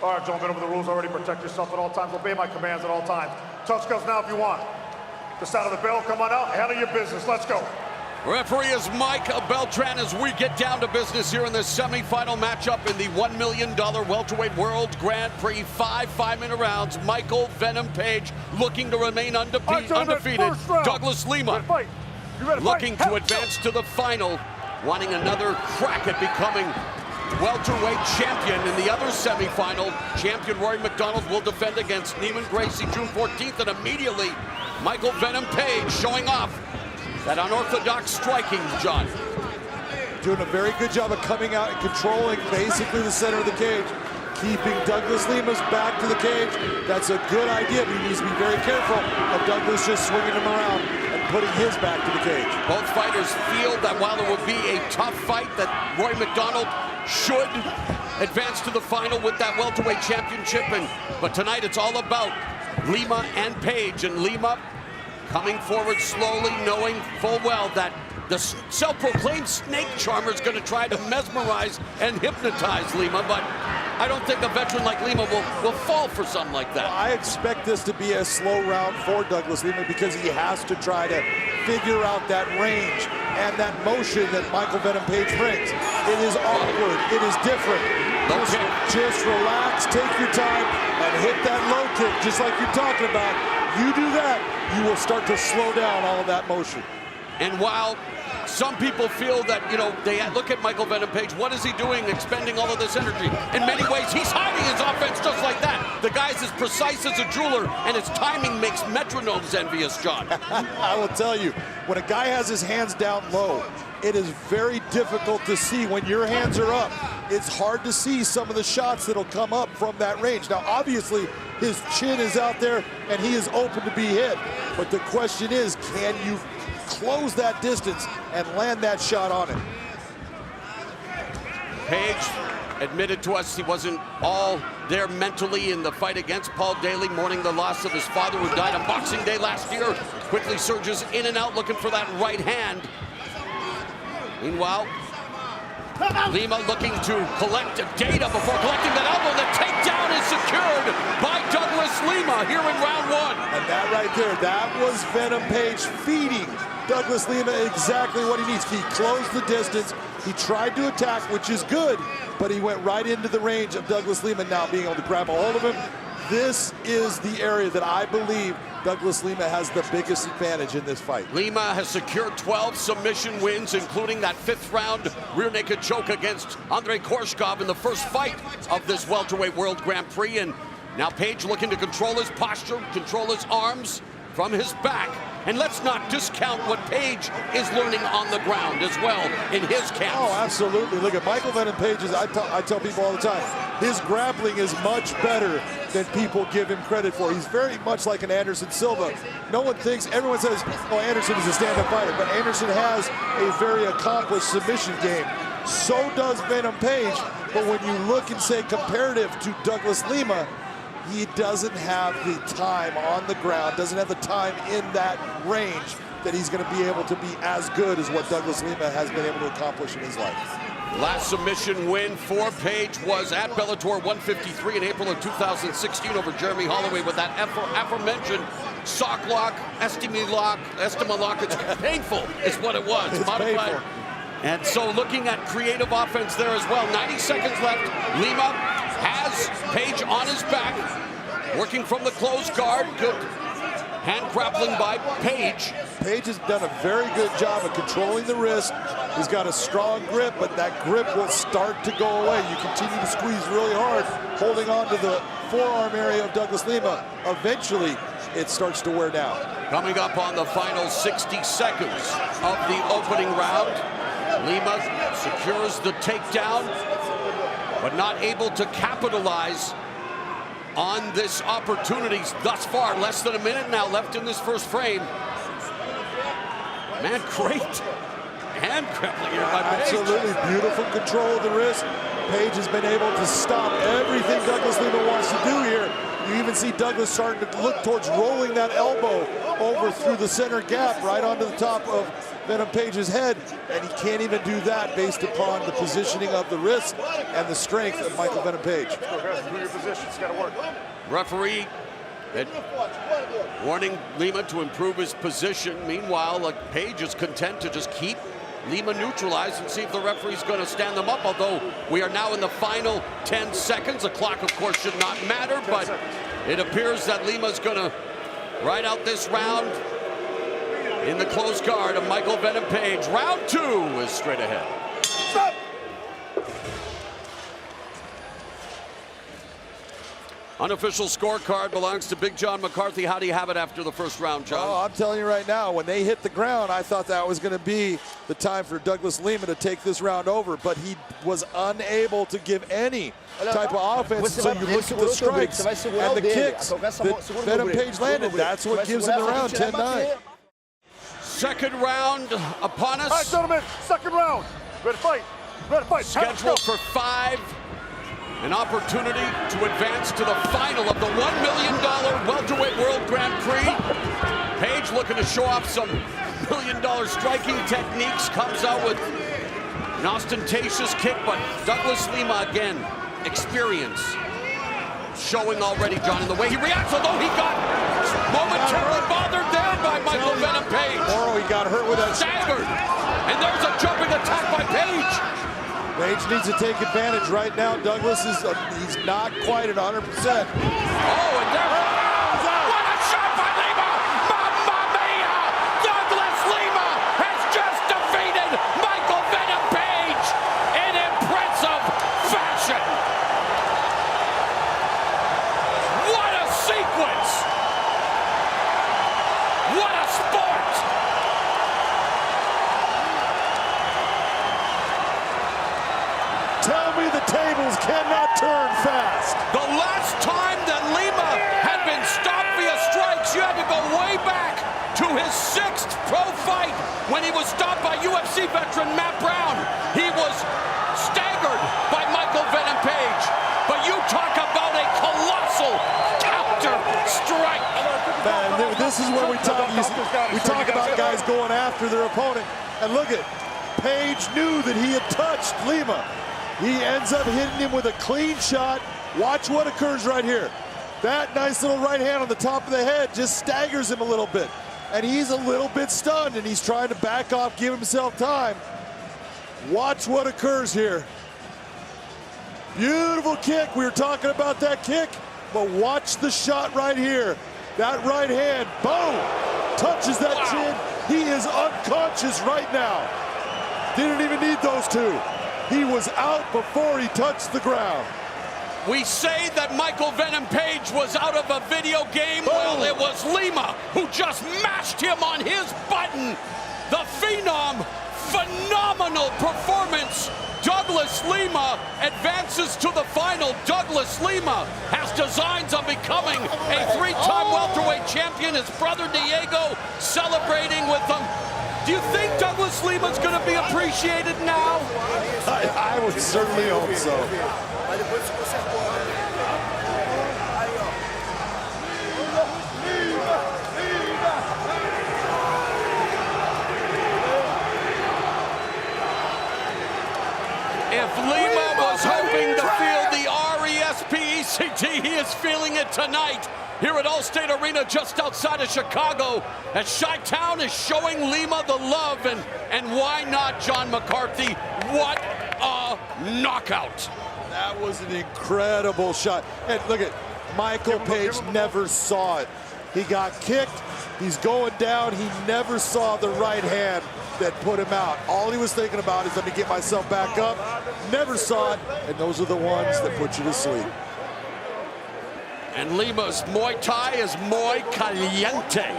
All right, gentlemen, over the rules already. Protect yourself at all times. Obey my commands at all times. Touch gloves now if you want. Just out of the bell, come on out, handle your business. Let's go. Referee is Mike Beltran as we get down to business here in this semifinal matchup in the $1 million welterweight world Grand Prix. 5-minute rounds. Michael Venom Page looking to remain undefeated. Douglas Lima looking to advance to the final, wanting another crack at becoming welterweight champion. In the other semifinal, champion Rory McDonald will defend against Neiman Gracie June 14th, and immediately Michael Venom Page showing off that unorthodox striking, John. Doing a very good job of coming out and controlling basically the center of the cage, keeping Douglas Lima's back to the cage. That's a good idea, but he needs to be very careful of Douglas just swinging him around and putting his back to the cage. Both fighters feel that while it will be a tough fight, that Roy McDonald should advance to the final with that welterweight championship. But tonight it's all about Lima and Page, and Lima coming forward slowly, knowing full well that the self-proclaimed snake charmer is going to try to mesmerize and hypnotize Lima, but I don't think a veteran like Lima will fall for something like that. Well, I expect this to be a slow round for Douglas Lima because he has to try to figure out that range and that motion that Michael Venom Page brings. It is awkward, it is different. Just relax, take your time, and hit that low kick just like you're talking about. You do that, you will start to slow down all of that motion. And while some people feel that, you know, they look at Michael Venom Page, what is he doing expending all of this energy? In many ways, he's hiding his offense just like that. The guy's as precise as a jeweler, and his timing makes metronomes envious, John. I will tell you, when a guy has his hands down low, it is very difficult to see. When your hands are up, it's hard to see some of the shots that'll come up from that range. Now, obviously, his chin is out there, and he is open to be hit. But the question is, can you close that distance and land that shot on it? Page admitted to us he wasn't all there mentally in the fight against Paul Daly, mourning the loss of his father who died on Boxing Day last year. Quickly surges in and out looking for that right hand. Meanwhile, Lima looking to collect data before collecting that elbow. The takedown is secured by Douglas Lima here in round one. And that right there, that was Venom Page feeding Douglas Lima exactly what he needs. He closed the distance. He tried to attack, which is good, but he went right into the range of Douglas Lima now being able to grab a hold of him. This is the area that I believe Douglas Lima has the biggest advantage in this fight. Lima has secured 12 submission wins, including that 5th round rear naked choke against Andrei Korshkov in the first fight of this welterweight world Grand Prix. And now Page looking to control his posture, control his arms from his back. And let's not discount what Page is learning on the ground as well in his camp. Oh, absolutely. Look at Michael Venom Page. I tell people all the time, his grappling is much better than people give him credit for. He's very much like an Anderson Silva. No one thinks, everyone says, oh, Anderson is a stand-up fighter, but Anderson has a very accomplished submission game. So does Venom Page, but when you look and say comparative to Douglas Lima, he doesn't have the time on the ground, doesn't have the time in that range that he's going to be able to be as good as what Douglas Lima has been able to accomplish in his life. Last submission win for Page was at Bellator 153 in April of 2016 over Jeremy Holloway with that aforementioned sock lock, estima lock. It's painful is what it was. It's modified. painful. And so looking at creative offense there as well. 90 seconds left. Lima has Page on his back, working from the closed guard. Good hand grappling by Page. Page has done a very good job of controlling the wrist. He's got a strong grip, but that grip will start to go away. You continue to squeeze really hard, holding on to the forearm area of Douglas Lima. Eventually, it starts to wear down. Coming up on the final 60 seconds of the opening round, Lima secures the takedown, but not able to capitalize on this opportunity thus far. Less than a minute now left in this first frame. Man, great hand grappling here by Page. Absolutely beautiful control of the wrist. Page has been able to stop everything Douglas Lima wants to do here. You even see Douglas starting to look towards rolling that elbow over through the center gap right onto the top of Venom Page's head, and he can't even do that based upon the positioning of the wrist and the strength of Michael Venom Page. Referee warning Lima to improve his position. Meanwhile, Page is content to just keep Lima neutralized and see if the referee's going to stand them up, although we are now in the final 10 seconds. The clock, of course, should not matter, but it appears that Lima's going to ride out this round in the close guard of Michael Venom Page. Round 2 is straight ahead. Stop! Unofficial scorecard belongs to Big John McCarthy. How do you have it after the first round, John? Oh, I'm telling you right now, when they hit the ground, I thought that was going to be the time for Douglas Lima to take this round over, but he was unable to give any type of offense. So you look at the strikes and the kicks that Venom Page landed. That's what gives him the round, 10-9. Second round upon us. All right, gentlemen, second round. Ready to fight. Ready to fight. Scheduled for 5. An opportunity to advance to the final of the $1 million welterweight world Grand Prix. Page looking to show off some $1 million striking techniques. Comes out with an ostentatious kick, but Douglas Lima again, experience showing already, John, in the way he reacts, although he got momentarily bothered there by Michael Venom Page. Oh, he got hurt with that. Staggered. And there's a jumping attack by Page. Page needs to take advantage right now. Douglas is he's not quite at 100%. Oh, and there. What a shot by Lima! Mamma mia! Douglas Lima has just defeated Michael Venom Page in impressive fashion. What a sequence! What a sport! Tell me the tables cannot turn fast. The last time that Lima had been stopped via strikes, you had to go way back to his 6th pro fight when he was stopped by UFC veteran Matt Brown. He was staggered by Michael Venom Page. But you talk about a colossal counter strike. Man, this is where we talk about guys going after their opponent. And look at, Page knew that he had touched Lima. He ends up hitting him with a clean shot. Watch what occurs right here. That nice little right hand on the top of the head just staggers him a little bit. And he's a little bit stunned, and he's trying to back off, give himself time. Watch what occurs here. Beautiful kick. We were talking about that kick, but watch the shot right here. That right hand, boom, touches that chin. He is unconscious right now. Didn't even need those two. He was out before he touched the ground. We say that Michael Venom Page was out of a video game. Well, it was Lima who just mashed him on his button. The Phenom, phenomenal performance. Douglas Lima advances to the final. Douglas Lima has designs on becoming a 3-time welterweight champion. His brother Diego celebrating with him. Do you think Douglas Lima's going to be appreciated now? I would certainly hope so. If Lima was hoping to feel the R-E-S-P-E-C-T, he is feeling it tonight here at Allstate Arena just outside of Chicago, as Chi-Town is showing Lima the love, and why not, John McCarthy? What a knockout. That was an incredible shot. And look at, Michael Page never saw it. He got kicked, he's going down, he never saw the right hand that put him out. All he was thinking about is, let me get myself back up. Never saw it, and those are the ones that put you to sleep. And Lima's Muay Thai is Muy Caliente.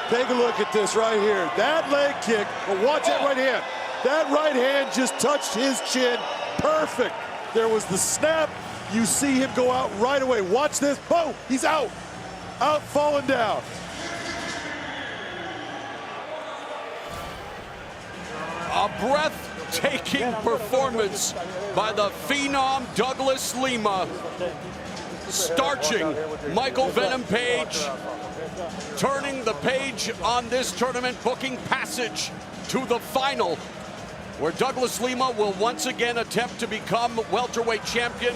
Take a look at this right here. That leg kick, but watch that right hand. That right hand just touched his chin. Perfect. There was the snap. You see him go out right away. Watch this. Boom, he's out. Out, falling down. A breath breathtaking performance by the phenom Douglas Lima, starching Michael Venom Page, turning the page on this tournament, booking passage to the final, where Douglas Lima will once again attempt to become welterweight champion.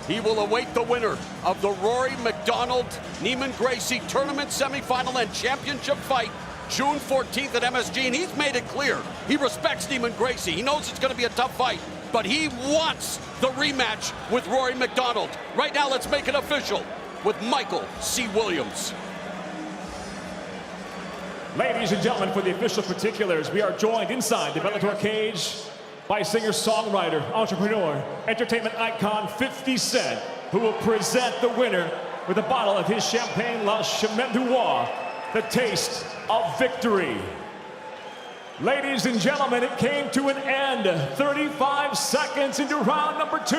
He will await the winner of the Rory MacDonald-Neiman Gracie tournament semifinal and championship fight June 14th at MSG, and he's made it clear he respects Neiman Gracie. He knows it's going to be a tough fight, but he wants the rematch with Rory MacDonald. Right now, let's make it official with Michael C. Williams. Ladies and gentlemen, for the official particulars, we are joined inside the Bellator cage by singer-songwriter, entrepreneur, entertainment icon 50 Cent, who will present the winner with a bottle of his champagne La Chemin Noir, the taste of victory. Ladies and gentlemen, it came to an end 35 seconds into round number 2.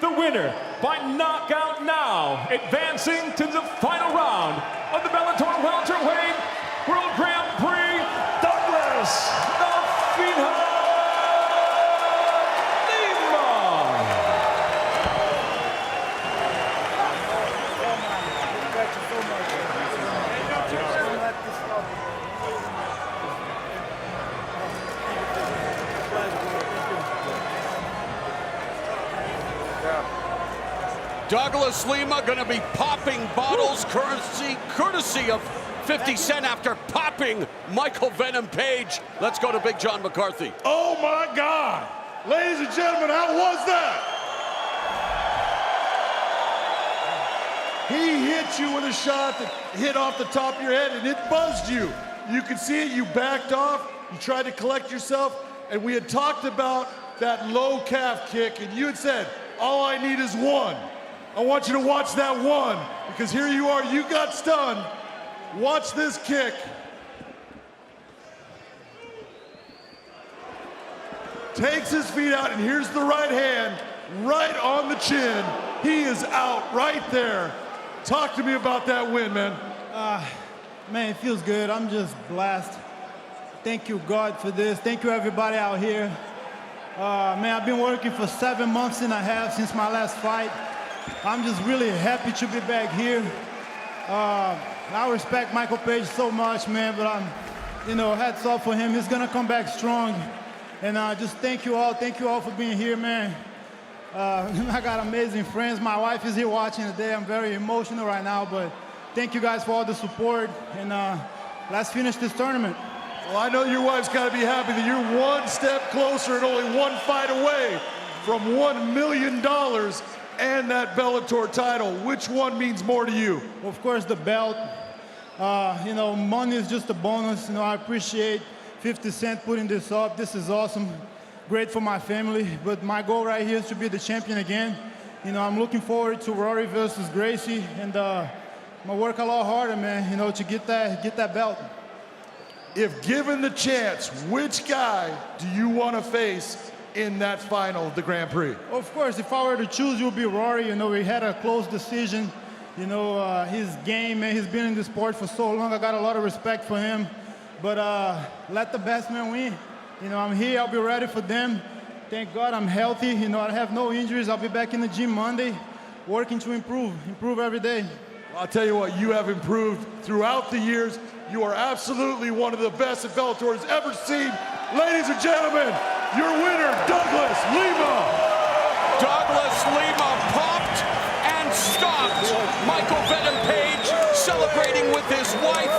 The winner by knockout now, advancing to the final round of the Bellator welterweight World Grand Prix, Douglas the Phenom. Douglas Lima going to be popping bottles courtesy of 50 Cent after popping Michael Venom Page. Let's go to Big John McCarthy. Oh my God! Ladies and gentlemen, how was that? He hit you with a shot that hit off the top of your head and it buzzed you. You could see it, you backed off, you tried to collect yourself, and we had talked about that low calf kick, and you had said, all I need is one. I want you to watch that one, because here you are, you got stunned. Watch this kick. Takes his feet out, and here's the right hand, right on the chin. He is out right there. Talk to me about that win, man. Man, it feels good. I'm just blessed. Thank you, God, for this. Thank you, everybody out here. Man, I've been working for 7 months and a half since my last fight. I'm just really happy to be back here. I respect Michael Page so much, man, but hats off for him. He's gonna come back strong. And just thank you all for being here, man. I got amazing friends. My wife is here watching today. I'm very emotional right now, but thank you guys for all the support, and let's finish this tournament. Well, I know your wife's got to be happy that you're one step closer and only one fight away from $1 million and that Bellator title. Which one means more to you? Well, of course, the belt. Money is just a bonus. I appreciate 50 Cent putting this up. This is awesome. Great for my family. But my goal right here is to be the champion again. I'm looking forward to Rory versus Gracie, and I'm gonna work a lot harder, man, to get that belt. If given the chance, which guy do you want to face in that final of the Grand Prix? Of course, if I were to choose, it would be Rory. We had a close decision. His game, man, he's been in the sport for so long. I got a lot of respect for him. But let the best man win. I'm here, I'll be ready for them. Thank God I'm healthy. I have no injuries. I'll be back in the gym Monday, working to improve every day. I'll tell you what, you have improved throughout the years. You are absolutely one of the best that Bellator has ever seen. Ladies and gentlemen, your winner, Douglas Lima. Douglas Lima popped and stopped Michael Venom Page, celebrating with his wife.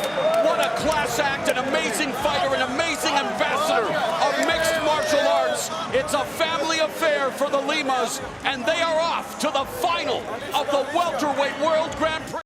What a class act, an amazing fighter, an amazing ambassador of mixed martial arts. It's a family affair for the Limas, and they are off to the final of the welterweight World Grand